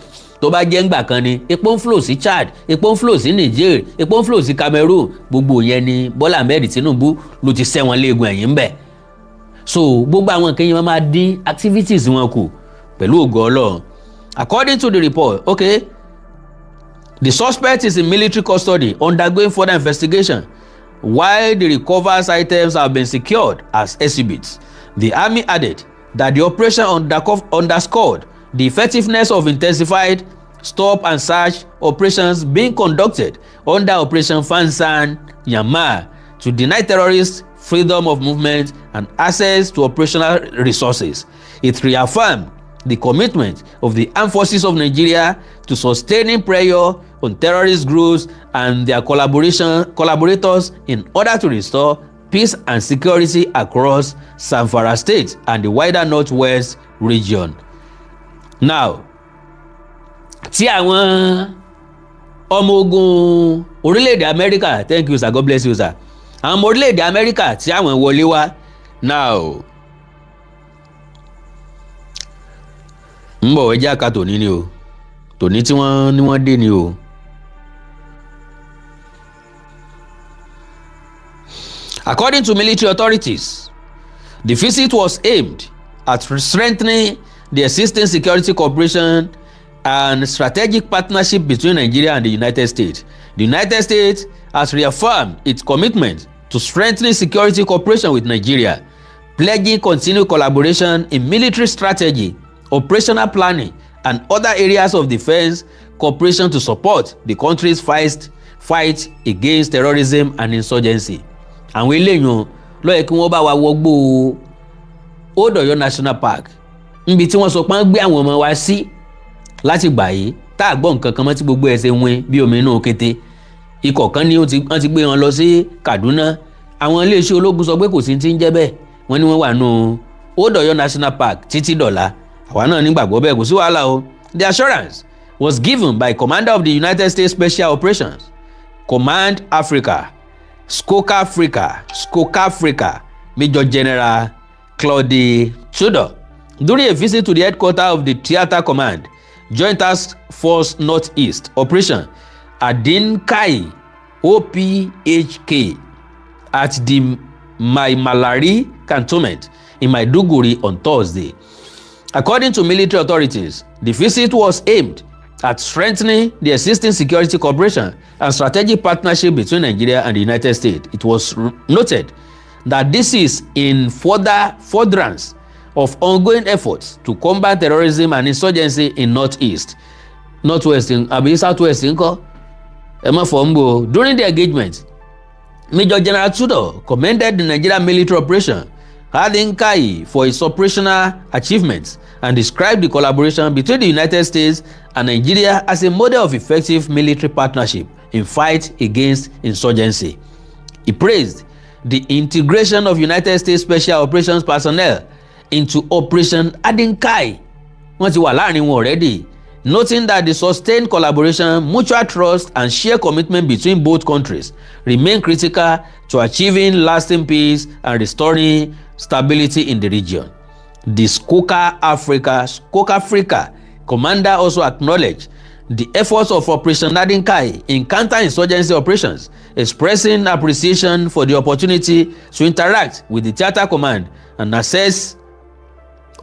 tó bá jẹ́ ńgbà kan ni epo ń flow sí Chad, epo ń flow sí Niger, epo ń flow sí Cameroon, gbogbo yẹn ni Bọ́lá Ahmed Tinubu ló ti ṣẹ́ wọn léegun ẹ̀yìn bẹ̀. so gbogbo àwọn nǹkan yẹn wọ́n máa dín activities wọn kù pẹ̀lú ògo Ọlọ́run. According to the report, okay, the suspect is in military custody undergoing further investigation while the recovered items have been secured as exhibits. The army added that the operation underscored the effectiveness of intensified stop and search operations being conducted under Operation Fansan Yamma to deny terrorists freedom of movement and access to operational resources. It reaffirmed the commitment of the armed forces of Nigeria to sustaining pressure on terrorist groups and their collaborators in order to restore peace and security across Zamfara State and the wider Northwest region. Now, tí àwọn ọmọ ogun orílẹ̀-èdè Amẹ́ríkà, thank you sir, God bless you sir, àwọn ọmọ orílẹ̀-èdè Amẹ́ríkà tí àwọn wọlé wá now ń bọ̀ ẹjẹ́ àka tòní ni o, tòní tí wọ́n dé ni o. According to military authorities, the visit was aimed at strengthening the existing security cooperation and strategic partnership between Nigeria and the United States. The United States has reaffirmed its commitment to strengthening security cooperation with Nigeria, pledging continued collaboration in military strategy, operational planning, and other areas of defense cooperation to support the country's fight against terrorism and insurgency. Àwọn eléyàn ló yẹ kí wọ́n bá wa wọgbó Old Ọ̀yọ́ National Park níbi tí wọ́n sọ pé wọ́n gbé àwọn ọmọ wa sí láti gbà yìí tá a gbọ́ nǹkan kan mọ́ tí gbogbo ẹ̀ ṣe wín bí omi inú kété. Ikọ̀ kan ní wọ́n ti gbé wọn lọ sí Kaduna. Àwọn iléeṣẹ́ ológun sọ pé kò sí ti ń jẹ́ bẹ́ẹ̀, wọ́n ní wọ́n wà nù Old Ọ̀yọ́ National Park títí dọ̀la. Àwa náà nígbàgbọ́ bẹ́ẹ̀ kò sí wàhálà o. The assurance was given by Commander of the United States Special Operations Command Africa, SCOCA Africa, Major General Claude Tudor, during a visit to the headquarters of the Theater Command, Joint Task Force Northeast Operation Adinkai OPHK at the Maimalari Cantonment in Maiduguri on Thursday. According to military authorities, the visit was aimed at strengthening the existing security cooperation and strategic partnership between Nigeria and the United States. It was noted that this is in furtherance of ongoing efforts to combat terrorism and insurgency in Northwest àbí Southwest ńkọ́ ẹ má fọ́ ń bò. During the engagement, Major General Tudor commended the Nigerian military operation Adinkai for its operational achievements and described the collaboration between the United States and Nigeria as a model of effective military partnership in fight against insurgency. He praised the integration of United States Special Operations personnel into Operation Adinkai. Wọ́n ti wà láàrin wọn already, noting that the sustained collaboration, mutual trust, and shared commitment between both countries remain critical to achieving lasting peace and restoring stability in the region. The SCOCA Africa commander also acknowledged the efforts of Operation Adinkai in counter-insurgency operations, expressing appreciation for the opportunity to interact with the Theater Command and assess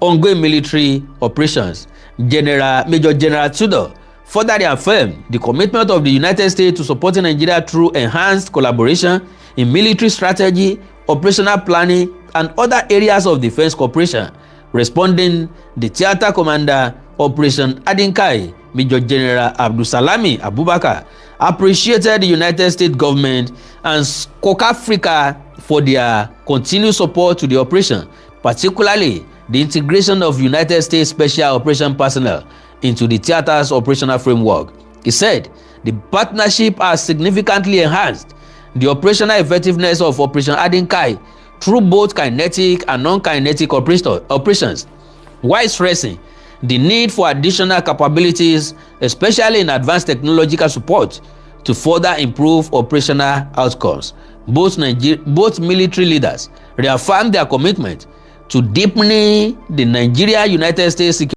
ongoing military operations. Major General Tudor further reaffirmed the commitment of the United States to supporting Nigeria through enhanced collaboration in military strategy, operational planning, and other areas of defense cooperation. Responding, the Theater Commander, Operation Adinkai, Major General Abdulsalami Abubakar, appreciated the United States government and SCOCA Africa for their continued support to the operation, particularly the integration of United States Special Operations personnel into the theater's operational framework. He said the partnership has significantly enhanced the operational effectiveness of Operation Adenkai through both kinetic and non-kinetic operations, while stressing the need for additional capabilities, especially in advanced technological support, to further improve operational outcomes. Both military leaders reaffirmed their commitment to deepening the Nigeria-United States security